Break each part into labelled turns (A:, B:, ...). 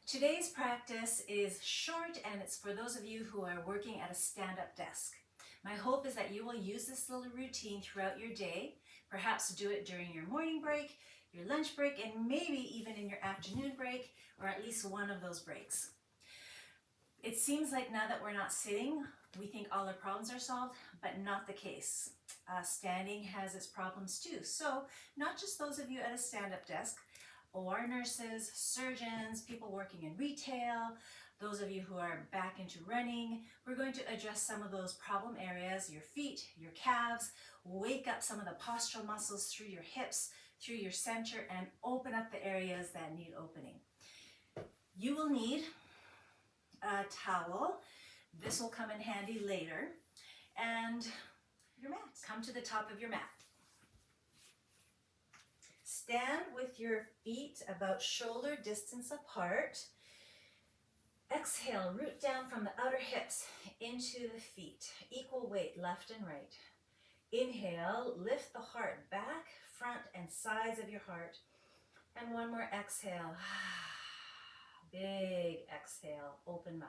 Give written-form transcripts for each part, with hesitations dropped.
A: Today's practice is short and it's for those of you who are working at a stand-up desk. My hope is that you will use this little routine throughout your day, perhaps do it during your morning break, your lunch break, and maybe even in your afternoon break, or at least one of those breaks. It seems like now that we're not sitting, we think all our problems are solved, but not the case. Standing has its problems too. So not just those of you at a stand-up desk, OR nurses, surgeons, people working in retail, those of you who are back into running, we're going to address some of those problem areas, your feet, your calves, wake up some of the postural muscles through your hips, through your center, and open up the areas that need opening. You will need a towel. This will come in handy later. And your mat. Come to the top of your mat. Stand with your feet about shoulder distance apart. Exhale, root down from the outer hips into the feet. Equal weight, left and right. Inhale, lift the heart back, front and sides of your heart. And one more exhale. Big exhale, open mouth.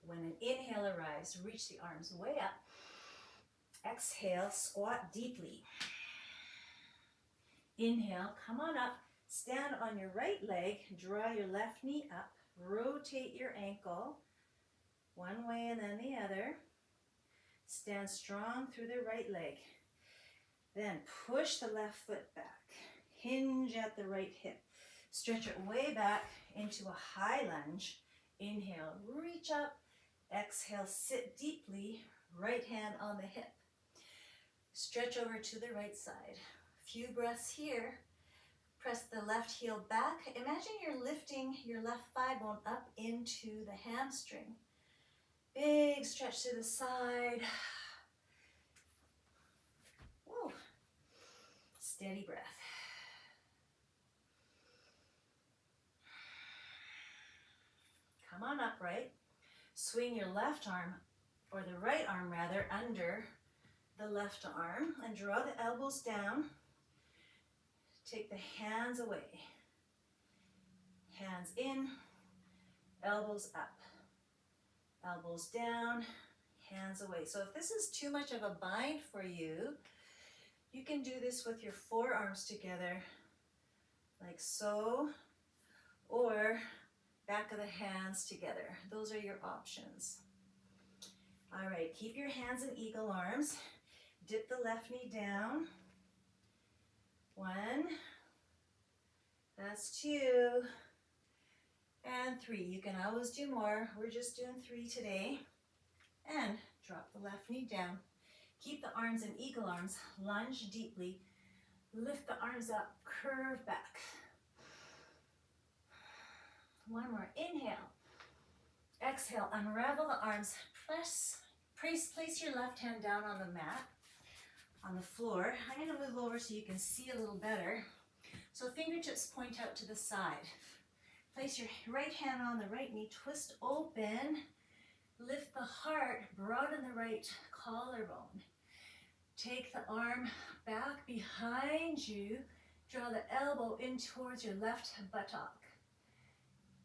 A: When an inhale arrives, reach the arms way up. Exhale, squat deeply. Inhale, come on up, stand on your right leg, draw your left knee up, rotate your ankle, one way and then the other. Stand strong through the right leg. Then push the left foot back, hinge at the right hip. Stretch it way back into a high lunge. Inhale, reach up. Exhale, sit deeply, right hand on the hip. Stretch over to the right side. Few breaths here. Press the left heel back. Imagine you're lifting your left thigh bone up into the hamstring. Big stretch to the side. Whoa. Steady breath. Come on upright. Swing your left arm, or the right arm rather, under the left arm and draw the elbows down. Take the hands away. Hands in, elbows up. Elbows down, hands away. So if this is too much of a bind for you, you can do this with your forearms together, like so, or back of the hands together. Those are your options. All right, keep your hands in eagle arms. Dip the left knee down. 1, that's 2, and 3. You can always do more. We're just doing 3 today. And drop the left knee down. Keep the arms in eagle arms. Lunge deeply. Lift the arms up. Curve back. One more. Inhale. Exhale. Unravel the arms. Place your left hand down on the mat, on the floor. I'm going to move over so you can see a little better. So fingertips point out to the side. Place your right hand on the right knee. Twist open. Lift the heart. Broaden the right collarbone. Take the arm back behind you. Draw the elbow in towards your left buttock.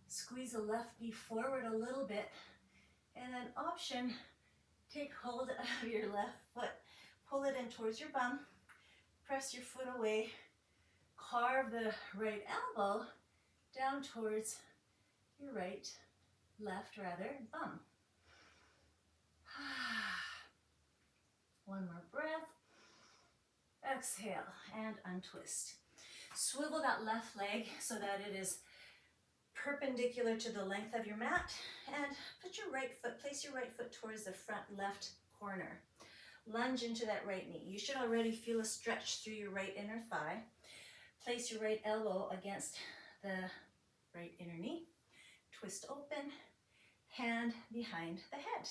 A: Squeeze the left knee forward a little bit. And then option, take hold of your left foot. Pull it in towards your bum. Press your foot away. Carve the right elbow down towards your left bum. One more breath. Exhale and untwist. Swivel that left leg so that it is perpendicular to the length of your mat, and place your right foot towards the front left corner. Lunge into that right knee. You should already feel a stretch through your right inner thigh. Place your right elbow against the right inner knee. Twist open, hand behind the head.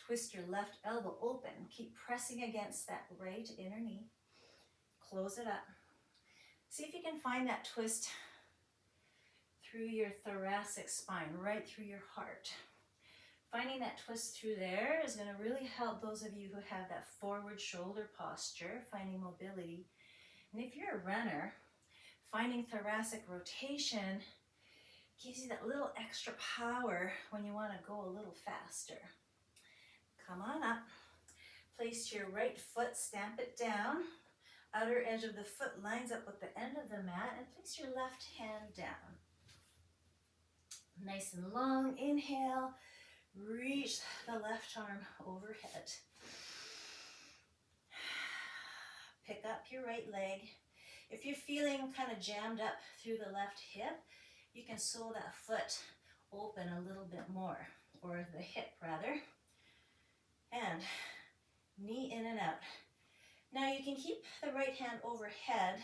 A: Twist your left elbow open. Keep pressing against that right inner knee. Close it up. See if you can find that twist through your thoracic spine, right through your heart. Finding that twist through there is going to really help those of you who have that forward shoulder posture, finding mobility. And if you're a runner, finding thoracic rotation Gives you that little extra power when you want to go a little faster. Come on up. Place your right foot, stamp it down. Outer edge of the foot lines up with the end of the mat, and place your left hand down. Nice and long. Inhale. Reach the left arm overhead. Pick up your right leg. If you're feeling kind of jammed up through the left hip, you can sew that foot open a little bit more, or the hip rather. And knee in and out. Now you can keep the right hand overhead,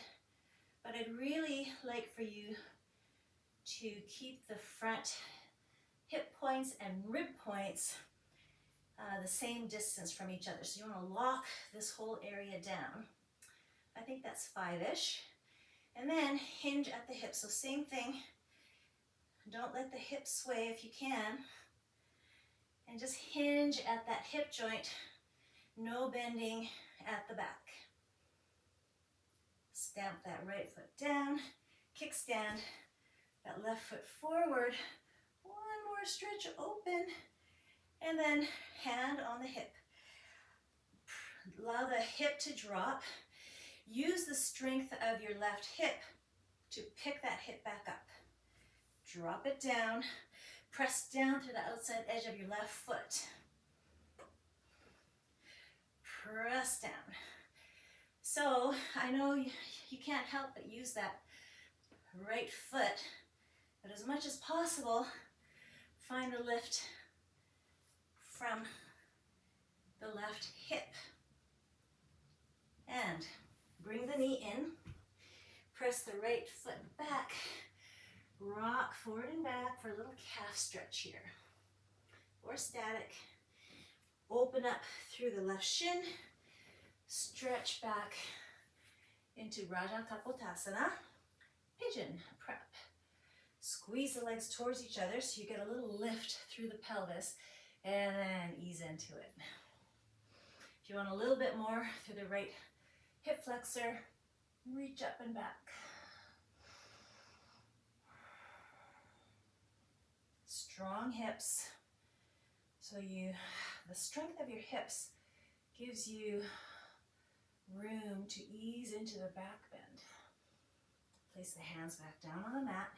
A: but I'd really like for you to keep the front hip points and rib points the same distance from each other. So you want to lock this whole area down. I think that's 5-ish. And then hinge at the hips. So same thing. Don't let the hips sway if you can. And just hinge at that hip joint. No bending at the back. Stamp that right foot down. Kickstand that left foot forward. One more stretch open. And then hand on the hip. Allow the hip to drop. Use the strength of your left hip to pick that hip back up. Drop it down. Press down through the outside edge of your left foot. Press down. So I know you can't help but use that right foot, but as much as possible, find the lift from the left hip. And bring the knee in. Press the right foot back. Rock forward and back for a little calf stretch here. Or static. Open up through the left shin. Stretch back into Raja Kapotasana. Pigeon prep. Squeeze the legs towards each other so you get a little lift through the pelvis, and then ease into it. If you want a little bit more through the right hip flexor, reach up and back. Strong hips. So the strength of your hips gives you room to ease into the back bend. Place the hands back down on the mat.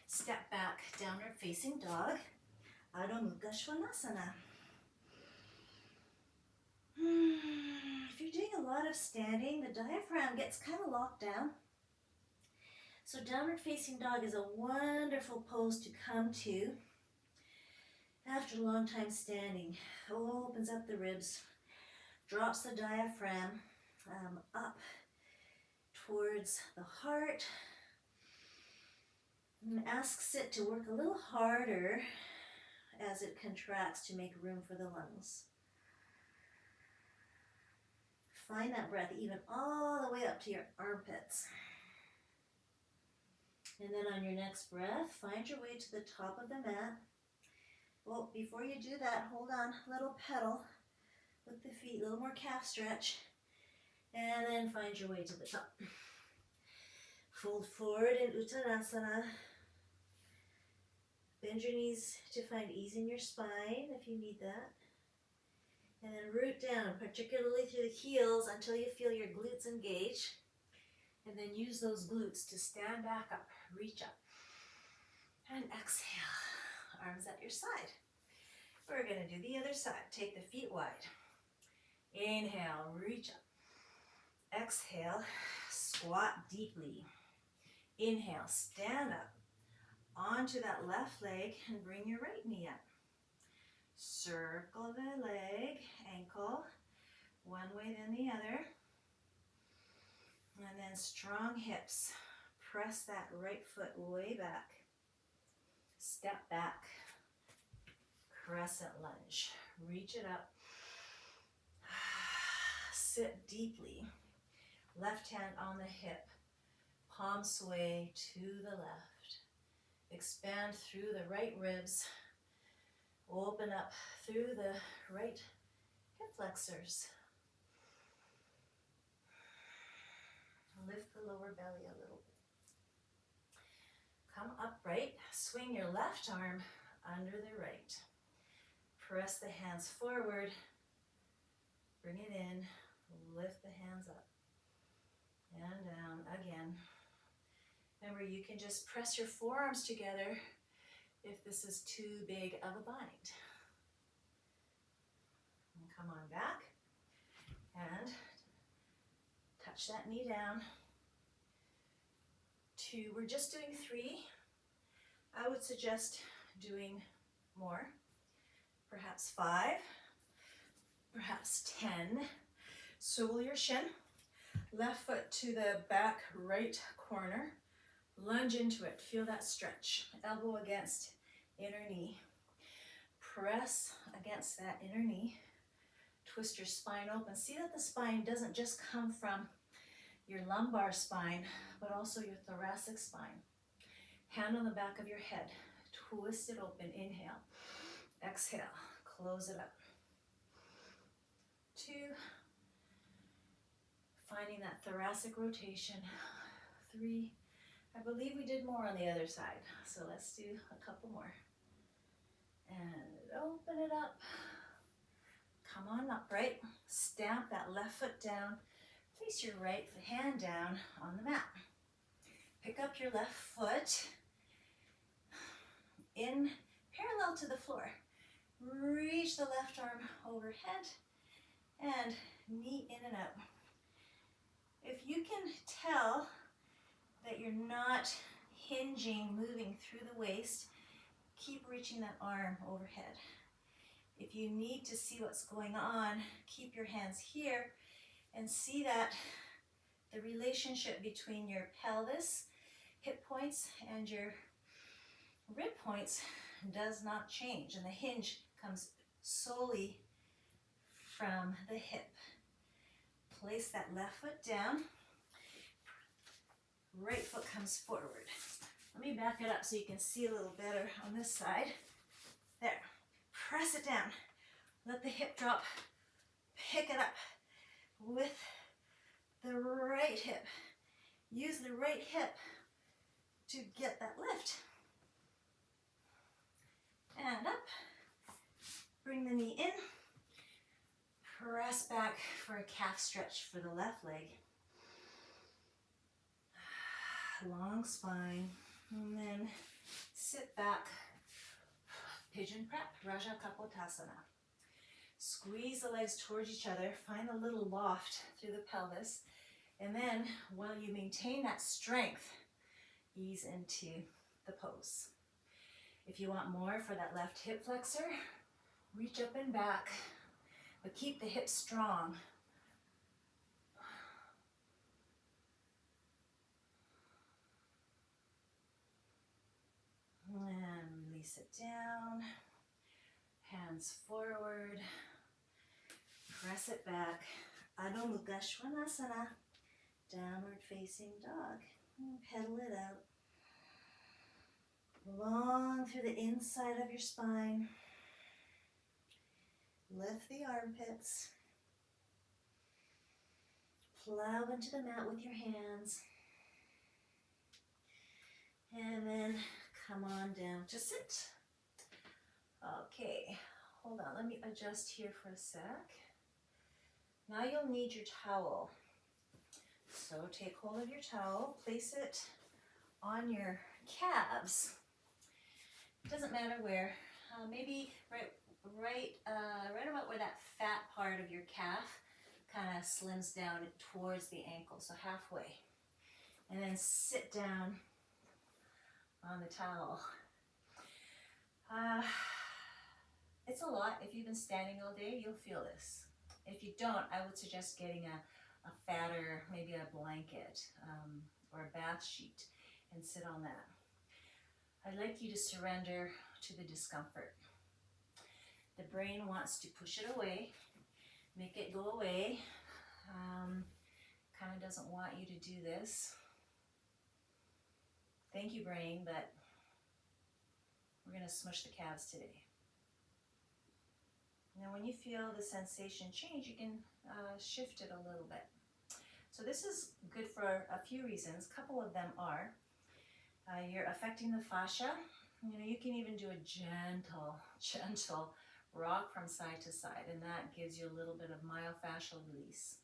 A: Step back, downward facing dog. Adho Mukha Svanasana. If you're doing a lot of standing, the diaphragm gets kind of locked down. So downward facing dog is a wonderful pose to come to after a long time standing. Opens up the ribs, drops the diaphragm up towards the heart, and asks it to work a little harder as it contracts to make room for the lungs. Find that breath even all the way up to your armpits. And then on your next breath, find your way to the top of the mat. Well, before you do that, hold on, a little pedal with the feet, a little more calf stretch. And then find your way to the top. Fold forward in Uttanasana. Bend your knees to find ease in your spine if you need that. And then root down, particularly through the heels until you feel your glutes engage. And then use those glutes to stand back up, reach up. And exhale, arms at your side. We're going to do the other side. Take the feet wide. Inhale, reach up. Exhale, squat deeply. Inhale, stand up onto that left leg and bring your right knee up. Circle the leg, ankle, one way then the other. And then strong hips. Press that right foot way back. Step back. Crescent lunge. Reach it up. Sit deeply. Left hand on the hip. Palm sway to the left. Expand through the right ribs. Open up through the right hip flexors. Lift the lower belly a little bit. Come upright, swing your left arm under the right. Press the hands forward, bring it in, lift the hands up and down again. Remember, you can just press your forearms together if this is too big of a bind. And come on back and touch that knee down. 2, we're just doing 3. I would suggest doing more, perhaps 5, perhaps 10. Swivel your shin, left foot to the back right corner, lunge into it, feel that stretch, elbow against inner knee, press against that inner knee, twist your spine open. See that the spine doesn't just come from your lumbar spine, but also your thoracic spine. Hand on the back of your head, twist it open, inhale, exhale, close it up. 2, finding that thoracic rotation. 3, I believe we did more on the other side, so let's do a couple more. And open it up. Come on upright, stamp that left foot down, place your right hand down on the mat. Pick up your left foot in parallel to the floor. Reach the left arm overhead and knee in and out. If you can tell that you're not hinging, moving through the waist, keep reaching that arm overhead. If you need to see what's going on, keep your hands here and see that the relationship between your pelvis, hip points, and your rib points does not change, and the hinge comes solely from the hip. Place that left foot down, right foot comes forward. Let me back it up so you can see a little better on this side. There. Press it down. Let the hip drop. Pick it up with the right hip. Use the right hip to get that lift. And up. Bring the knee in. Press back for a calf stretch for the left leg. Long spine. And then sit back. Pigeon prep, Raja Kapotasana. Squeeze the legs towards each other, find a little loft through the pelvis, and then while you maintain that strength, ease into the pose. If you want more for that left hip flexor, reach up and back, but keep the hips strong. And release it down, hands forward, press it back, Adho Mukha Svanasana, downward facing dog, pedal it out, long through the inside of your spine, lift the armpits, plow into the mat with your hands, and then come on down to sit. Okay, hold on, let me adjust here for a sec. Now you'll need your towel. So take hold of your towel, place it on your calves. It doesn't matter where, maybe right about where that fat part of your calf kind of slims down towards the ankle, so halfway. And then sit down on the towel. It's a lot. If you've been standing all day, you'll feel this. If you don't, I would suggest getting a fatter, maybe a blanket or a bath sheet and sit on that. I'd like you to surrender to the discomfort. The brain wants to push it away, make it go away, kind of doesn't want you to do this. Thank you, brain, but we're going to smush the calves today. Now when you feel the sensation change, you can shift it a little bit. So this is good for a few reasons. A couple of them are You're affecting the fascia. You can even do a gentle rock from side to side, and that gives you a little bit of myofascial release.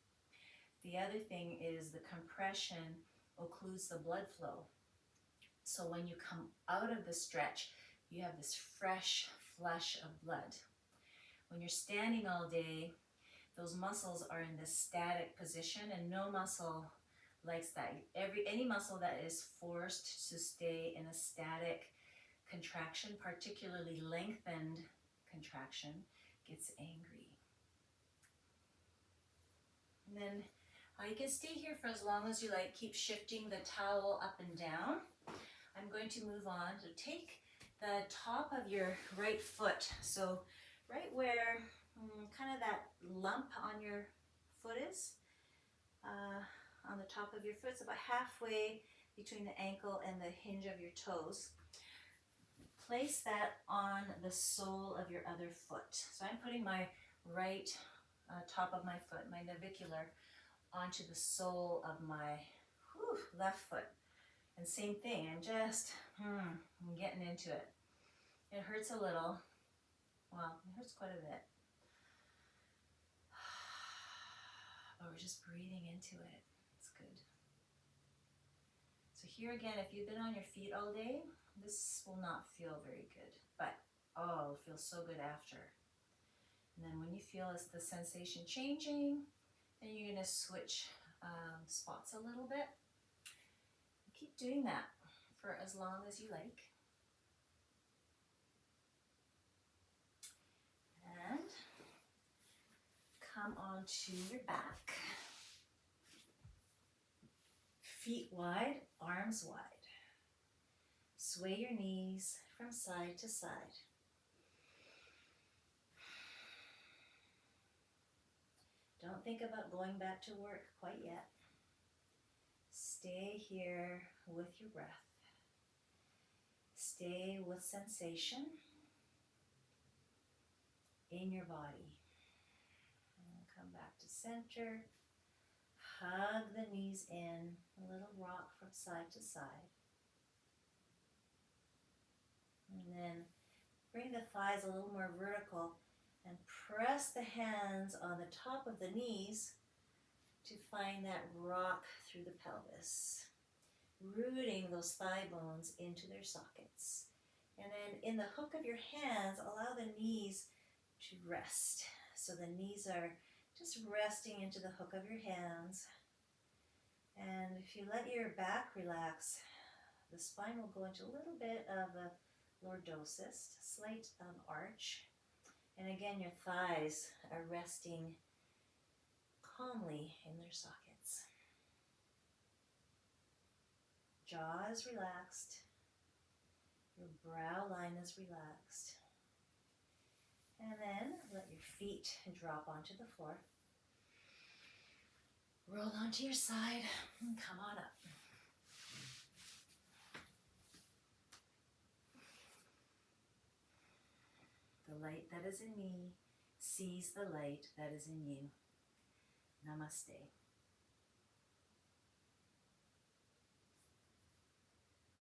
A: The other thing is the compression occludes the blood flow. So when you come out of the stretch, you have this fresh flush of blood. When you're standing all day, those muscles are in this static position, and no muscle likes that. Any muscle that is forced to stay in a static contraction, particularly lengthened contraction, gets angry. And then you can stay here for as long as you like. Keep shifting the towel up and down. I'm going to move on. So take the top of your right foot. So right where kind of that lump on your foot is, on the top of your foot, it's about halfway between the ankle and the hinge of your toes. Place that on the sole of your other foot. So I'm putting my right top of my foot, my navicular, onto the sole of my left foot. And same thing, I'm just I'm getting into it. It hurts a little. Well, it hurts quite a bit. But we're just breathing into it. It's good. So here again, if you've been on your feet all day, this will not feel very good. But it'll feel so good after. And then when you feel the sensation changing, then you're going to switch spots a little bit. Keep doing that for as long as you like. And come onto your back. Feet wide, arms wide. Sway your knees from side to side. Don't think about going back to work quite yet. Stay here with your breath. Stay with sensation in your body. And come back to center. Hug the knees in, a little rock from side to side. And then bring the thighs a little more vertical and press the hands on the top of the knees to find that rock through the pelvis, rooting those thigh bones into their sockets. And then in the hook of your hands, allow the knees to rest. So the knees are just resting into the hook of your hands. And if you let your back relax, the spine will go into a little bit of a lordosis, slight arch. And again, your thighs are resting calmly in their sockets. Jaw is relaxed. Your brow line is relaxed. And then let your feet drop onto the floor. Roll onto your side and come on up. The light that is in me sees the light that is in you. Namaste.